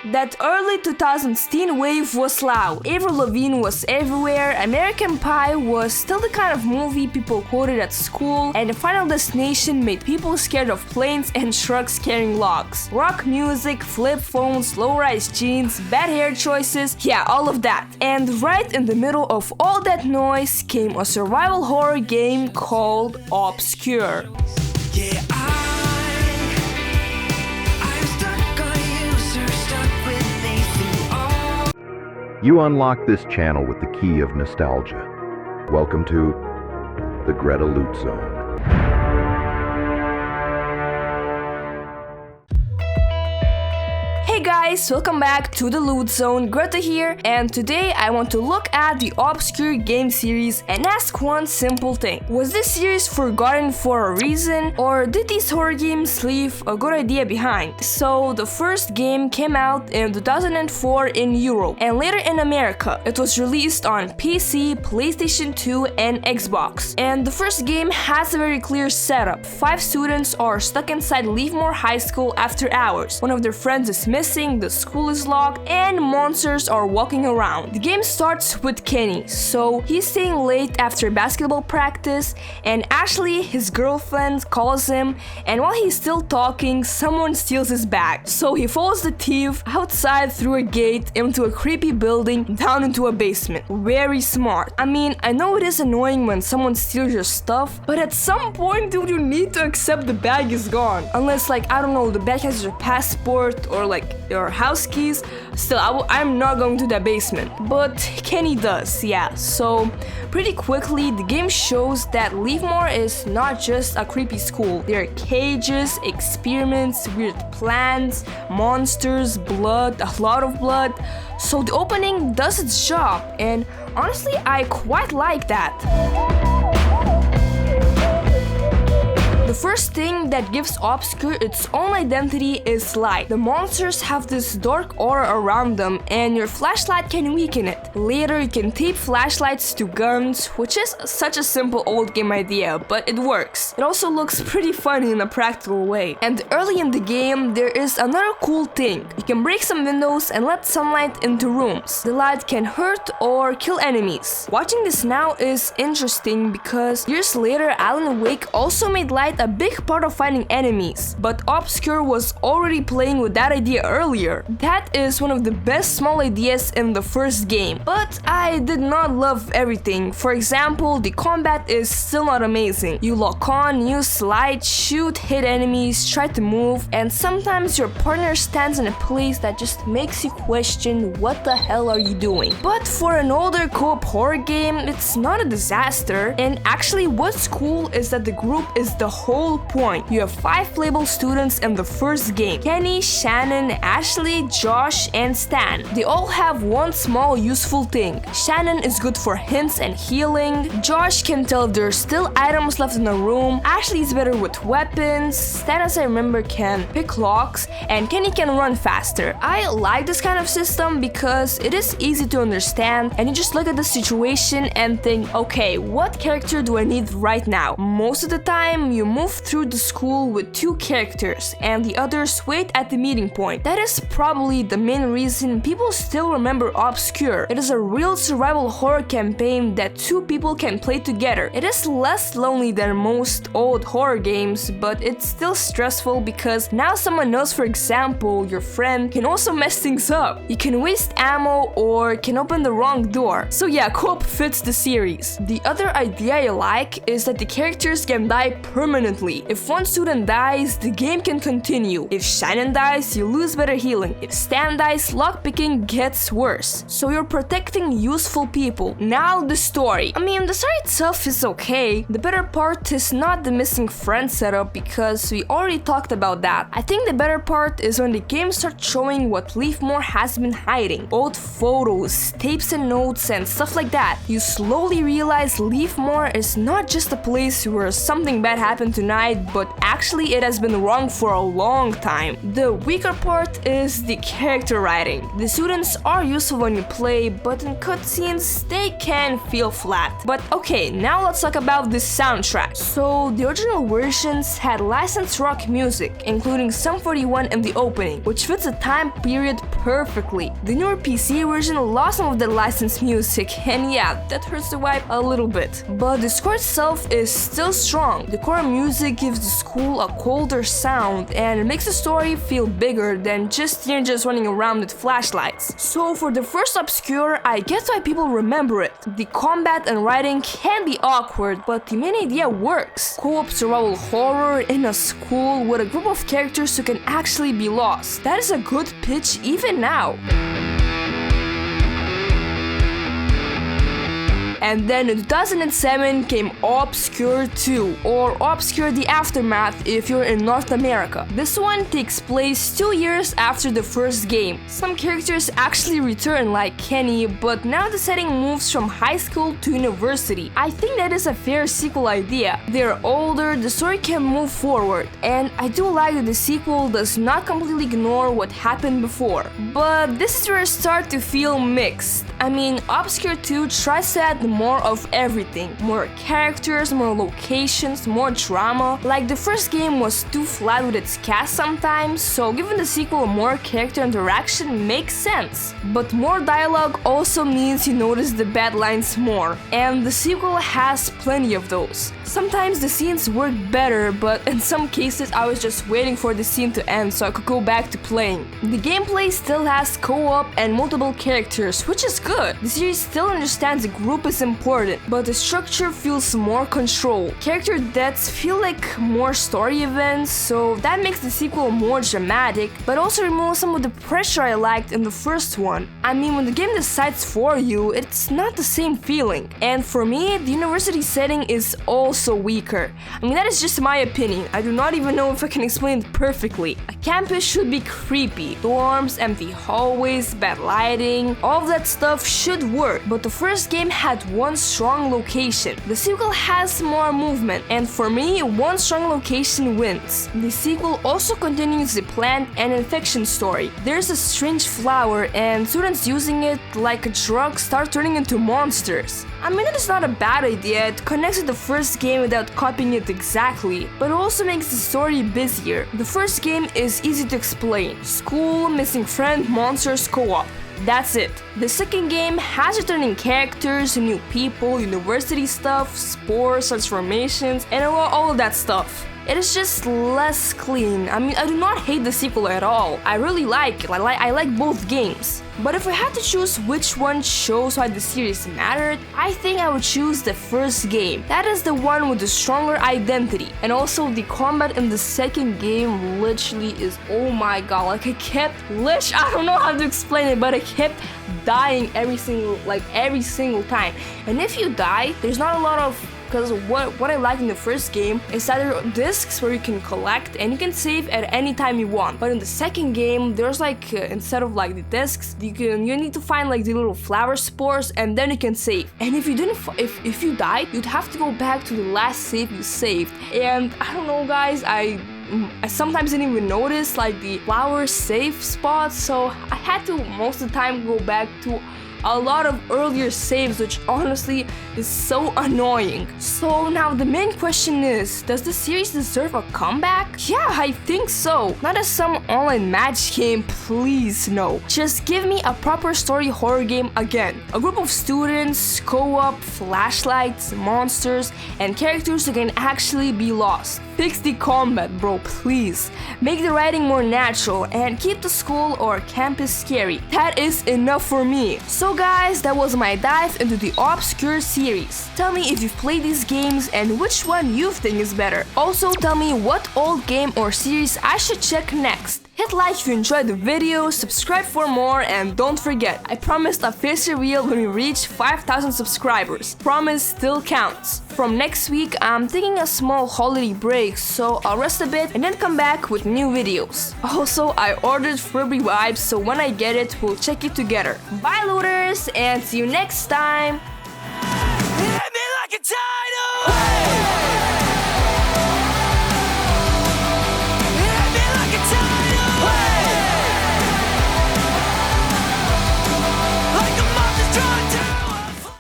That early 2000s teen wave was loud. Avril Lavigne was everywhere, American Pie was still the kind of movie people quoted at school, and Final Destination made people scared of planes and trucks carrying logs. Rock music, flip phones, low-rise jeans, bad hair choices, yeah, all of that. And right in the middle of all that noise came a survival horror game called ObsCure. Yeah, I'm stuck on you, sir, stuck with me through all. You unlock this channel with the key of nostalgia. Welcome to the Greta Loot Zone. Hey guys, welcome back to the Loot Zone. Greta here, and today I want to look at the ObsCure game series and ask one simple thing. Was this series forgotten for a reason, or did these horror games leave a good idea behind? So the first game came out in 2004 in Europe, and later in America. It was released on PC, PlayStation 2 and Xbox. And the first game has a very clear setup. 5 students are stuck inside Leafmore High School after hours. One of their friends is missing, the school is locked, and monsters are walking around. The game starts with Kenny, so he's staying late after basketball practice, and Ashley, his girlfriend, calls him, and while he's still talking, someone steals his bag. So he follows the thief outside through a gate into a creepy building down into a basement. Very smart. I mean, I know it is annoying when someone steals your stuff, but at some point, dude, you need to accept the bag is gone. Unless, like, I don't know, the bag has your passport or like your house keys. Still, I'm not going to that basement, but Kenny does, yeah. So pretty quickly the game shows that Leafmore is not just a creepy school. There are cages, experiments, weird plants, monsters, blood, a lot of blood. So the opening does its job, and honestly I quite like that. The first thing that gives ObsCure its own identity is light. The monsters have this dark aura around them, and your flashlight can weaken it. Later, you can tape flashlights to guns, which is such a simple old game idea, but it works. It also looks pretty funny in a practical way. And early in the game, there is another cool thing. You can break some windows and let sunlight into rooms. The light can hurt or kill enemies. Watching this now is interesting because years later, Alan Wake also made light a big part of fighting enemies, but ObsCure was already playing with that idea earlier. That is one of the best small ideas in the first game, but I did not love everything. For example, the combat is still not amazing. You lock on, use light, shoot, hit enemies, try to move, and sometimes your partner stands in a place that just makes you question what the hell are you doing. But for an older co-op horror game, it's not a disaster, and actually what's cool is that the group is the whole point. You have 5 playable students in the first game: Kenny, Shannon, Ashley, Josh, and Stan. They all have one small useful thing. Shannon is good for hints and healing, Josh can tell if there's still items left in the room, Ashley is better with weapons, Stan, as I remember, can pick locks, and Kenny can run faster. I like this kind of system because it is easy to understand, and you just look at the situation and think, okay, what character do I need right now? Most of the time, you move through the school with 2 characters and the others wait at the meeting point. That is probably the main reason people still remember ObsCure. It is a real survival horror campaign that 2 people can play together. It is less lonely than most old horror games, but it's still stressful because now someone else, for example, your friend, can also mess things up. You can waste ammo or can open the wrong door. So yeah, co-op fits the series. The other idea I like is that the characters can die permanently. If one student dies, the game can continue. If Shannon dies, you lose better healing. If Stan dies, lockpicking gets worse. So you're protecting useful people. Now the story. I mean, the story itself is okay. The better part is not the missing friend setup because we already talked about that. I think the better part is when the game starts showing what Leafmore has been hiding. Old photos, tapes and notes and stuff like that. You slowly realize Leafmore is not just a place where something bad happened to tonight, but actually it has been wrong for a long time. The weaker part is the character writing. The students are useful when you play, but in cutscenes they can feel flat. But okay, now let's talk about the soundtrack. So the original versions had licensed rock music, including Sum 41 in the opening, which fits the time period perfectly. The newer PC version lost some of the licensed music, and yeah, that hurts the vibe a little bit. But the score itself is still strong. The core music gives the school a colder sound and it makes the story feel bigger than just teenagers running around with flashlights. So for the first ObsCure, I get why people remember it. The combat and writing can be awkward, but the main idea works. Co-op survival horror in a school with a group of characters who can actually be lost. That is a good pitch even now. And then in 2007 came ObsCure 2, or ObsCure The Aftermath if you're in North America. This one takes place 2 years after the first game. Some characters actually return like Kenny, but now the setting moves from high school to university. I think that is a fair sequel idea. They're older, the story can move forward, and I do like that the sequel does not completely ignore what happened before. But this is where I start to feel mixed. I mean, ObsCure 2 tries to add more of everything. More characters, more locations, more drama. Like the first game was too flat with its cast sometimes, so giving the sequel more character interaction makes sense. But more dialogue also means you notice the bad lines more, and the sequel has plenty of those. Sometimes the scenes work better, but in some cases I was just waiting for the scene to end so I could go back to playing. The gameplay still has co-op and multiple characters, which is good. The series still understands the group is important, but the structure feels more controlled. Character deaths feel like more story events, so that makes the sequel more dramatic, but also removes some of the pressure I liked in the first one. I mean, when the game decides for you, it's not the same feeling. And for me, the university setting is also weaker. I mean, that is just my opinion. I do not even know if I can explain it perfectly. A campus should be creepy. Dorms, empty hallways, bad lighting, all of that stuff should work, but the first game had one strong location. The sequel has more movement, and for me, one strong location wins. The sequel also continues the plant and infection story. There's a strange flower, and students using it like a drug start turning into monsters. I mean, it is not a bad idea, it connects with the first game without copying it exactly, but also makes the story busier. The first game is easy to explain. School, missing friend, monsters, co-op. That's it. The second game has returning characters, new people, university stuff, sports, transformations, and all of that stuff. It is just less clean. I mean, I do not hate the sequel at all. I really like it. I like both games. But if I had to choose which one shows why the series mattered, I think I would choose the first game. That is the one with the stronger identity. And also the combat in the second game literally is, oh my god, like I don't know how to explain it, but I kept dying every single time. And if you die, there's not a lot of, because what I like in the first game is that there are discs where you can collect and you can save at any time you want. But in the second game, there's like instead of like the discs, you need to find like the little flower spores and then you can save. And if you didn't, if you died, you'd have to go back to the last save you saved. And I don't know, guys, I sometimes didn't even notice like the flower save spots, so I had to most of the time go back to a lot of earlier saves, which honestly is so annoying. So now the main question is, does the series deserve a comeback? Yeah, I think so. Not as some online match game, please no. Just give me a proper story horror game again. A group of students, co-op, flashlights, monsters, and characters who can actually be lost. Fix the combat, bro, please. Make the writing more natural and keep the school or campus scary. That is enough for me. So guys, that was my dive into the ObsCure series. Tell me if you've played these games and which one you think is better. Also tell me what old game or series I should check next. Hit like if you enjoyed the video, subscribe for more, and don't forget, I promised a face reveal when we reach 5,000 subscribers. Promise still counts. From next week, I'm taking a small holiday break, so I'll rest a bit and then come back with new videos. Also, I ordered Furby Vibes, so when I get it, we'll check it together. Bye looters, and see you next time! Hit me like a time.